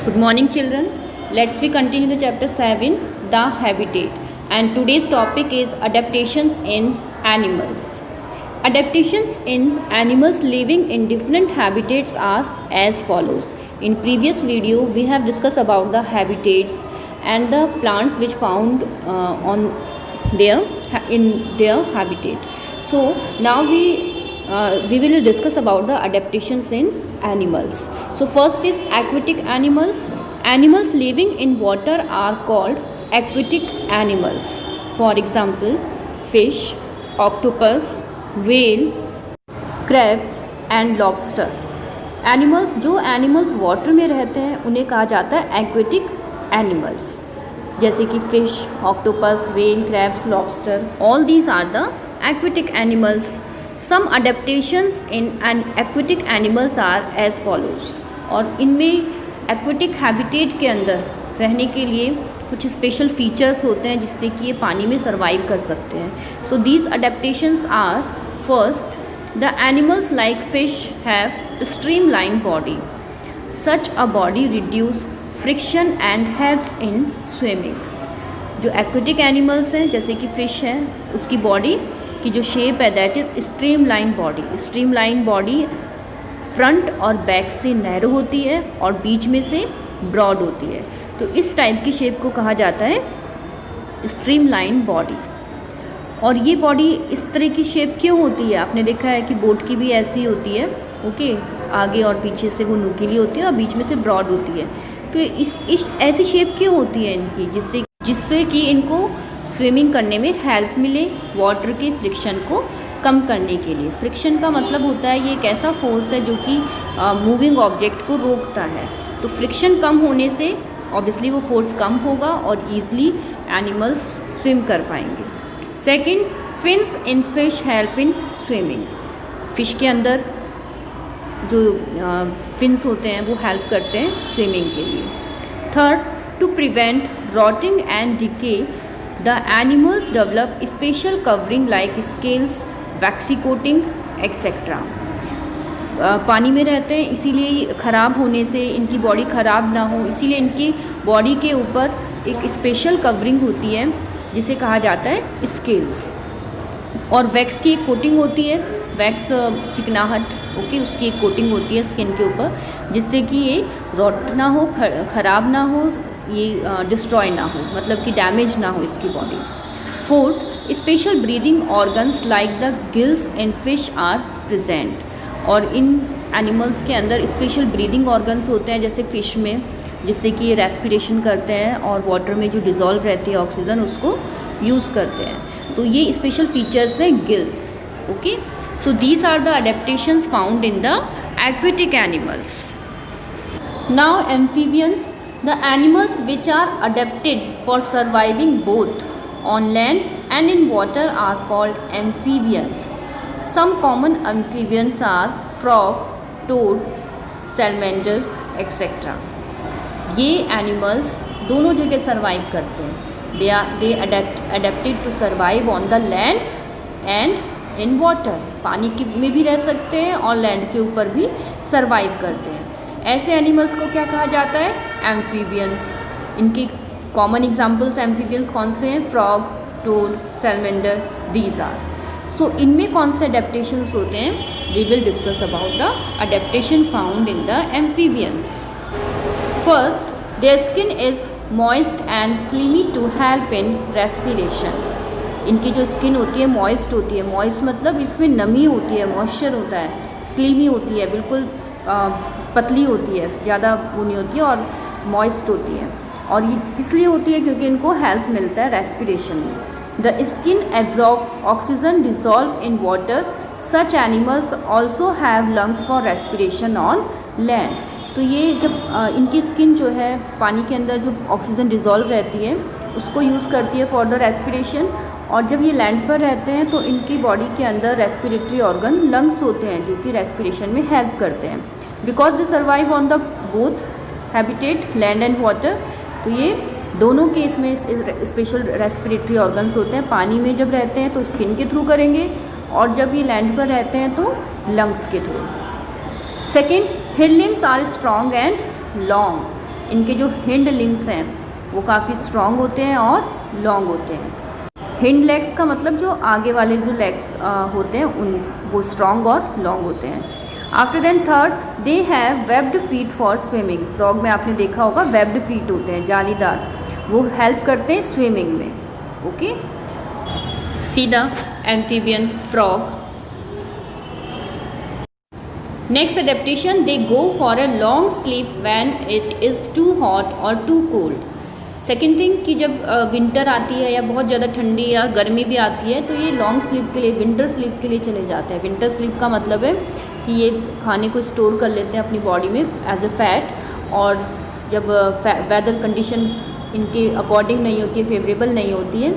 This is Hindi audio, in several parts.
Good morning, children. Let's we continue the chapter 7, the habitat. And today's topic is adaptations in animals. Adaptations in animals living in different habitats are as follows. In previous video, we have discussed about the habitats and the plants which found in their habitat. So now we will discuss about the adaptations in animals. So first is aquatic animals. Animals living in water are called aquatic animals. For example, fish, octopus, whale, crabs and lobster. जो एनिमल्स वाटर में रहते हैं उन्हें कहा जाता है एक्वेटिक एनिमल्स, जैसे कि fish, octopus, whale, crabs, lobster. All these are the aquatic animals. Some adaptations in aquatic animals are as follows. और इनमें एक्वेटिक हैबिटेट के अंदर रहने के लिए कुछ स्पेशल फीचर्स होते हैं जिससे कि ये पानी में सर्वाइव कर सकते हैं. So these adaptations are, first, the animals like fish have streamlined body. Such a body reduce friction and helps in swimming. जो एक्वेटिक एनिमल्स हैं जैसे कि फ़िश है, उसकी बॉडी की जो शेप है that is streamline body. Streamline body front और बैक से नैरो होती है और बीच में से ब्रॉड होती है. तो इस टाइप की शेप को कहा जाता है स्ट्रीमलाइन बॉडी. और ये बॉडी इस तरह की शेप क्यों होती है? आपने देखा है कि बोट की भी ऐसी होती है, ओके, आगे और पीछे से वो नुकीली होती है और बीच में से ब्रॉड होती है. तो इस ऐसी शेप क्यों होती है इनकी? जिससे कि इनको स्विमिंग करने में हेल्प मिले, वाटर के फ्रिक्शन को कम करने के लिए. फ्रिक्शन का मतलब होता है ये एक ऐसा फोर्स है जो कि मूविंग ऑब्जेक्ट को रोकता है. तो फ्रिक्शन कम होने से ऑब्वियसली वो फोर्स कम होगा और ईज़िली एनिमल्स स्विम कर पाएंगे. Second, fins in fish help in swimming. Fish के अंदर जो फिन्स होते हैं वो हेल्प करते हैं स्विमिंग के लिए. Third, to prevent rotting and decay the animals develop special covering like scales, waxy coating etcetera. पानी में रहते हैं इसीलिए ख़राब होने से इनकी बॉडी ख़राब ना हो, इसीलिए इनकी बॉडी के ऊपर एक स्पेशल कवरिंग होती है जिसे कहा जाता है स्केल्स. और वैक्स की एक कोटिंग होती है, वैक्स चिकनाहट, ओके, उसकी एक कोटिंग होती है स्किन के ऊपर जिससे कि ये रॉट ना हो, ख़राब ना हो, ये डिस्ट्रॉय ना हो, मतलब कि डैमेज ना हो इसकी body. Fourth, special breathing organs like the gills in fish are present. और इन एनिमल्स के अंदर स्पेशल ब्रीदिंग ऑर्गन्स होते हैं जैसे फ़िश में, जिससे कि ये रेस्पिरेशन करते हैं और वाटर में जो डिज़ोल्व रहती है ऑक्सीजन उसको यूज़ करते हैं. तो ये स्पेशल फीचर्स हैं gills. Okay, so these are the adaptations found in the aquatic animals. Now amphibians. The animals which are adapted for surviving both on land and in water are called amphibians. Some common amphibians are frog, toad, salamander etcetera. ये एनिमल्स दोनों जगह सर्वाइव करते हैं. They adapted to survive on the land and in water. पानी में भी रह सकते हैं और लैंड के ऊपर भी सर्वाइव करते हैं. ऐसे एनिमल्स को क्या कहा जाता है? एम्फीबियंस. इनकी कॉमन एग्जांपल्स एम्फीबियंस कौन से हैं? Frog, toad, salamander, these are. So इनमें कौन से अडेप्टेशंस होते हैं? We will discuss about the adaptation found in the amphibians. First, their skin is moist and slimy to help in respiration. इनकी जो स्किन होती है मॉइस्ट होती है. मॉइस्ट मतलब इसमें नमी होती है, मॉइस्चर होता है. स्लीमी होती है, बिल्कुल पतली होती है, ज़्यादा वो नहीं होती है और मॉइस्ट होती है. और ये इसलिए होती है क्योंकि इनको हेल्प मिलता है रेस्पिरेशन में. The skin absorb oxygen dissolve in water. Such animals also have lungs for respiration on land. तो ये जब इनकी स्किन जो है पानी के अंदर जो ऑक्सीजन डिज़ोल्व रहती है उसको यूज़ करती है फॉर द रेस्पिरेशन. और जब ये लैंड पर रहते हैं तो इनकी बॉडी के अंदर रेस्पिरेटरी ऑर्गन लंग्स होते हैं जो कि रेस्पिरेशन में हेल्प करते हैं. Because they survive on the both habitat land and water. तो ये दोनों केस में स्पेशल रेस्पिरेटरी ऑर्गन्स होते हैं. पानी में जब रहते हैं तो स्किन के थ्रू करेंगे और जब ये लैंड पर रहते हैं तो लंग्स के थ्रू. Second, hind limbs are strong and long. इनके जो हिंड लिम्स हैं वो काफ़ी स्ट्रॉन्ग होते हैं और लॉन्ग होते हैं। हिंड लेग्स का मतलब जो आगे वाले जो लेग्स होते हैं उन वो स्ट्रॉन्ग और लॉन्ग होते हैं। After then third, they have webbed feet for swimming. Frog में आपने देखा होगा वेब्ड फीट होते हैं, जालीदार, वो हेल्प करते हैं स्विमिंग में। Okay, see the amphibian frog. Next adaptation, they go for a long sleep when it is too hot और टू कोल्ड। सेकेंड थिंग कि जब विंटर आती है या बहुत ज़्यादा ठंडी या गर्मी भी आती है तो ये लॉन्ग स्लीप के लिए, विंटर स्लीप के लिए चले जाते हैं। विंटर स्लीप का मतलब है कि ये खाने को स्टोर कर लेते हैं अपनी बॉडी में एज ए फैट, और जब वेदर कंडीशन इनके अकॉर्डिंग नहीं होती है, फेवरेबल नहीं होती है,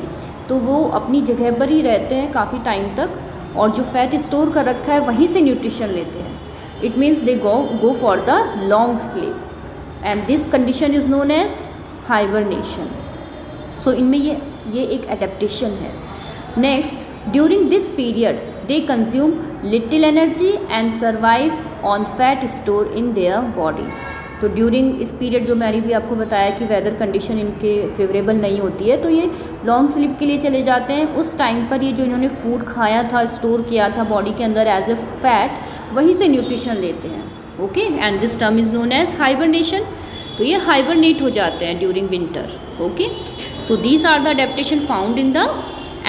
तो वो अपनी जगह पर ही रहते हैं काफ़ी टाइम तक, और जो फैट स्टोर कर रखा है वहीं से न्यूट्रिशन लेते हैं। It means they go for the long sleep and this condition is known as hibernation. So इनमें ये एक एडेप्टेशन है। Next, during this period they consume little energy and survive on fat store in their body. तो ड्यूरिंग इस पीरियड जो मैंने भी आपको बताया कि वेदर कंडीशन इनके फेवरेबल नहीं होती है, तो ये लॉन्ग स्लीप के लिए चले जाते हैं। उस टाइम पर ये जो इन्होंने फूड खाया था, स्टोर किया था बॉडी के अंदर एज ए फैट, वहीं से न्यूट्रिशन लेते हैं। Okay, and this term is known as hibernation. तो ये हाइबरनेट हो जाते हैं during winter. Okay, so these are the adaptation found in the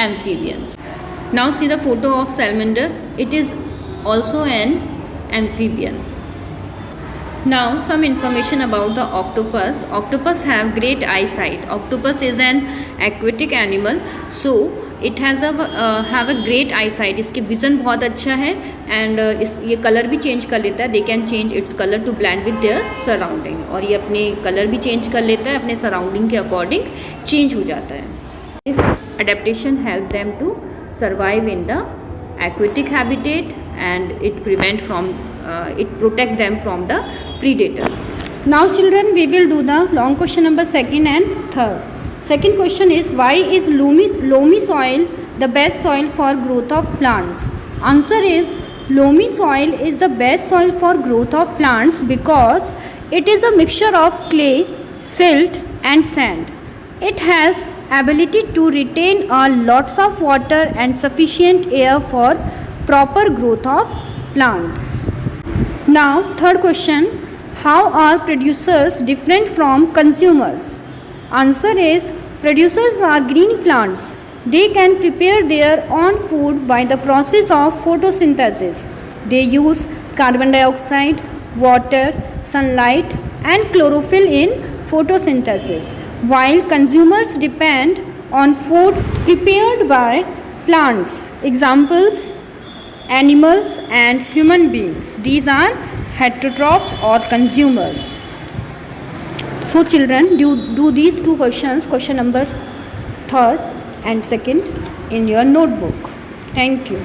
amphibians. Now see the photo of salamander, it is also an amphibian. Now some information about the octopus. Octopus have great eyesight. Octopus is an aquatic animal, so it has have a great eyesight. इसकी विज़न बहुत अच्छा है एंड ये कलर भी चेंज कर लेता है। They can change its color to blend with their surrounding. और ये अपने कलर भी चेंज कर लेता है, अपने सराउंडिंग के अकॉर्डिंग चेंज हो जाता है। This adaptation help them to survive in the aquatic habitat and it protect them from the predators. Now children, we will do the long question number 2 and 3. Second question is, why is loamy soil the best soil for growth of plants? Answer is, loamy soil is the best soil for growth of plants because it is a mixture of clay, silt and sand. It has ability to retain lots of water and sufficient air for proper growth of plants. Now third question, how are producers different from consumers? Answer is, producers are green plants. They can prepare their own food by the process of photosynthesis. They use carbon dioxide, water, sunlight and chlorophyll in photosynthesis, while consumers depend on food prepared by plants. Examples, animals and human beings. These are heterotrophs or consumers. So children, do these two questions, question number 3rd and 2nd, in your notebook. Thank you.